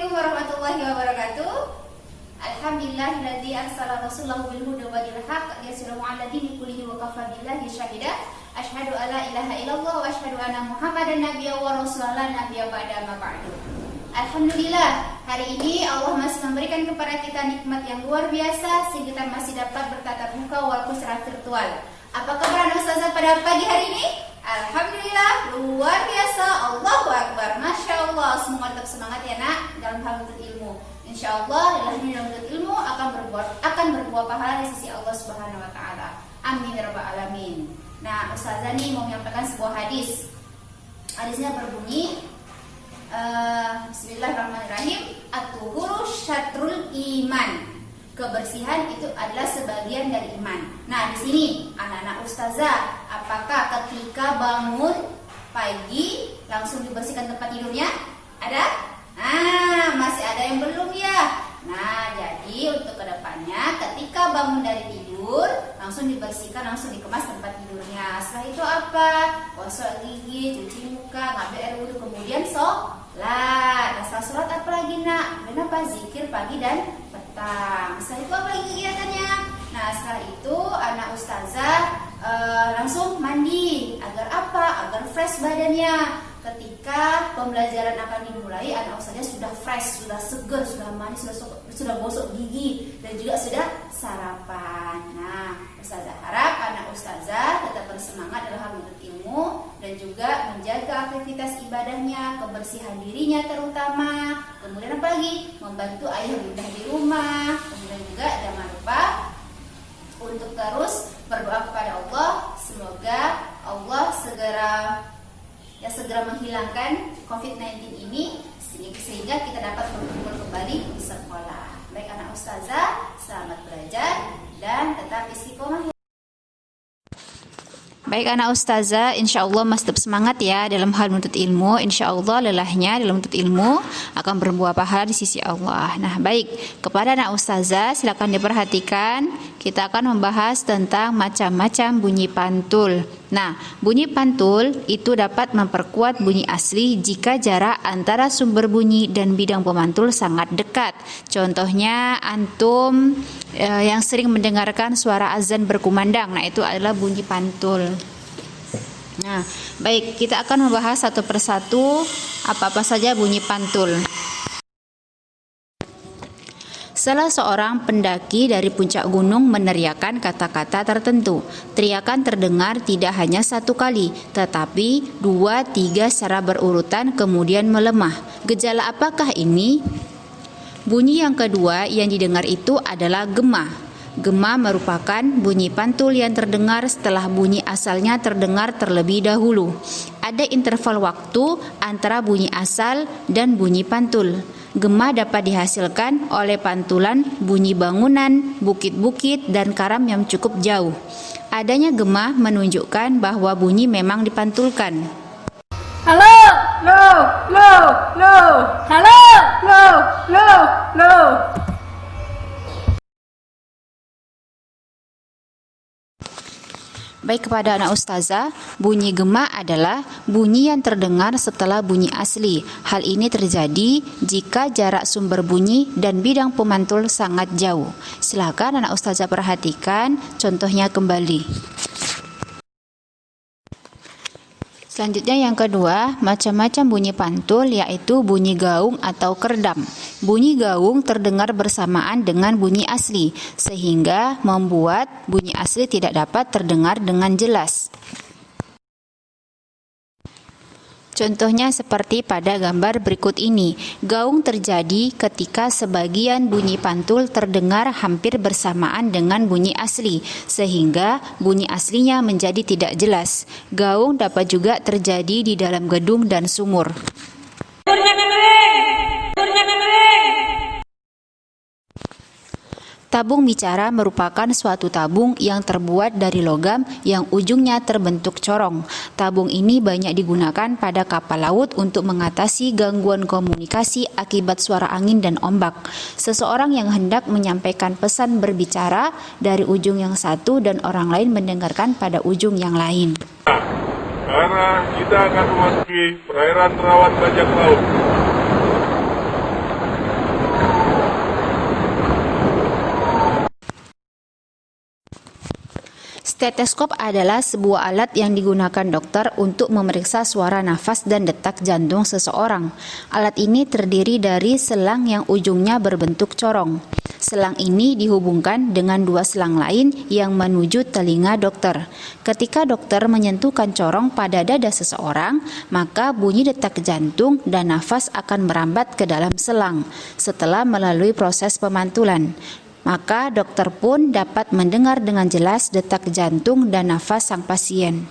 Assalamualaikum warahmatullahi wabarakatuh. Alhamdulillahilladzi arsala rasulahu bil huda wa dinil haqq liyuzhirahu 'ala dini kullihi wa kafa billahi syahida. Asyhadu alla ilaha illallah wa asyhadu anna Muhammadan nabiyyan wa rasulan nabiyya ba'da ma ba'du. Alhamdulillah, hari ini Allah masih memberikan kepada kita nikmat yang luar biasa sehingga kita masih dapat bertatap muka walaupun secara virtual. Apa kabar Ustazah pada pagi hari ini? Alhamdulillah, luar biasa. Allahu Akbar, Masya Allah. Semoga tetap semangat ya nak dalam hal menuntut ilmu. Insya Allah dalam menuntut ilmu akan berbuah pahala di sisi Allah Subhanahu Wa Taala. Amin ya Rabbal Alamin. Nah, Ustazah nih mau menyampaikan sebuah hadis. Hadisnya berbunyi, Bismillahirrahmanirrahim. At-tuhuru syatrul iman. Kebersihan itu adalah sebagian dari iman. Nah, di sini anak-anak Ustazah, apakah ketika bangun pagi langsung dibersihkan tempat tidurnya? Ada? Nah, masih ada yang belum ya. Nah, jadi untuk kedepannya ketika bangun dari tidur langsung dibersihkan, langsung dikemas tempat tidurnya. Setelah itu apa? Gosok gigi, cuci muka, ngambil air wudhu, kemudian sholat. Nah, setelah sholat apa lagi nak? Kenapa? Zikir pagi dan petang. Setelah itu apa lagi kegiatannya? Nah, setelah itu anak Ustazah langsung mandi. Agar apa? Agar fresh badannya. Ketika pembelajaran akan dimulai, anak Ustazah sudah fresh, sudah segar, sudah mandi, sudah gosok gigi, dan juga sudah sarapan. Nah, Ustazah harap anak Ustazah tetap bersemangat dalam hal menuntut ilmu dan juga menjaga aktivitas ibadahnya, kebersihan dirinya terutama. Kemudian apa lagi? Membantu ayah bunda di rumah. Kemudian juga jangan lupa untuk terus berdoa kepada Allah. Semoga Allah segera menghilangkan COVID-19 ini sehingga kita dapat berkumpul kembali di sekolah. Baik anak Ustazah, selamat belajar dan tetap istiqomah. Baik anak Ustazah, insya Allah mas tetap semangat ya dalam hal menuntut ilmu. Insya Allah lelahnya dalam menuntut ilmu akan berbuah pahala di sisi Allah. Nah baik, kepada anak Ustazah silakan diperhatikan. Kita akan membahas tentang macam-macam bunyi pantul. Nah, bunyi pantul itu dapat memperkuat bunyi asli jika jarak antara sumber bunyi dan bidang pemantul sangat dekat. Contohnya antum yang sering mendengarkan suara azan berkumandang. Nah, itu adalah bunyi pantul. Nah, baik, kita akan membahas satu persatu apa-apa saja bunyi pantul. Salah seorang pendaki dari puncak gunung meneriakkan kata-kata tertentu. Teriakan terdengar tidak hanya satu kali, tetapi 2-3 secara berurutan kemudian melemah. Gejala apakah ini? Bunyi yang kedua yang didengar itu adalah gema. Gema merupakan bunyi pantul yang terdengar setelah bunyi asalnya terdengar terlebih dahulu. Ada interval waktu antara bunyi asal dan bunyi pantul. Gema dapat dihasilkan oleh pantulan bunyi bangunan, bukit-bukit, dan karam yang cukup jauh. Adanya gema menunjukkan bahwa bunyi memang dipantulkan. Halo, lo, lo. Halo, lo. Baik kepada anak Ustazah, bunyi gema adalah bunyi yang terdengar setelah bunyi asli. Hal ini terjadi jika jarak sumber bunyi dan bidang pemantul sangat jauh. Silakan anak Ustazah perhatikan contohnya kembali. Selanjutnya yang kedua, macam-macam bunyi pantul yaitu bunyi gaung atau kerdam. Bunyi gaung terdengar bersamaan dengan bunyi asli sehingga membuat bunyi asli tidak dapat terdengar dengan jelas. Contohnya seperti pada gambar berikut ini. Gaung terjadi ketika sebagian bunyi pantul terdengar hampir bersamaan dengan bunyi asli, sehingga bunyi aslinya menjadi tidak jelas. Gaung dapat juga terjadi di dalam gedung dan sumur. Tabung bicara merupakan suatu tabung yang terbuat dari logam yang ujungnya terbentuk corong. Tabung ini banyak digunakan pada kapal laut untuk mengatasi gangguan komunikasi akibat suara angin dan ombak. Seseorang yang hendak menyampaikan pesan berbicara dari ujung yang satu dan orang lain mendengarkan pada ujung yang lain. Karena kita akan memasuki perairan rawan bajak laut. Steteskop adalah sebuah alat yang digunakan dokter untuk memeriksa suara nafas dan detak jantung seseorang. Alat ini terdiri dari selang yang ujungnya berbentuk corong. Selang ini dihubungkan dengan dua selang lain yang menuju telinga dokter. Ketika dokter menyentuhkan corong pada dada seseorang, maka bunyi detak jantung dan nafas akan merambat ke dalam selang setelah melalui proses pemantulan. Maka dokter pun dapat mendengar dengan jelas detak jantung dan nafas sang pasien.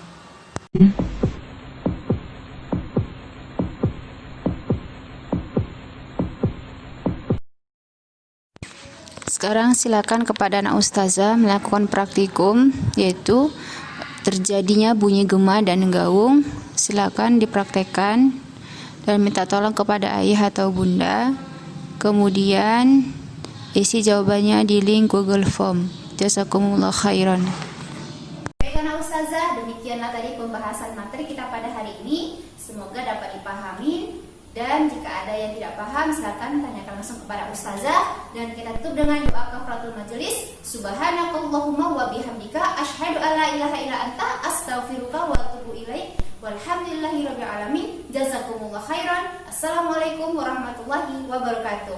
Sekarang silakan kepada anak ustazah melakukan praktikum, yaitu terjadinya bunyi gema dan gaung. Silakan dipraktekkan dan minta tolong kepada ayah atau bunda. Kemudian isi jawabannya di link Google Form. Jazakumullah khairan. Baik anak ustazah, demikianlah tadi pembahasan materi kita pada hari ini. Semoga dapat dipahami. Dan jika ada yang tidak paham, silakan tanyakan langsung kepada ustazah. Dan kita tutup dengan doa kafaratul majelis. Subhanakallahumma wa bihamdika asyhadu an la ilaha illa anta astaghfiruka wa atubu ilaik. Walhamdulillahirabbil alamin. Jazakumullah khairan. Assalamualaikum warahmatullahi wabarakatuh.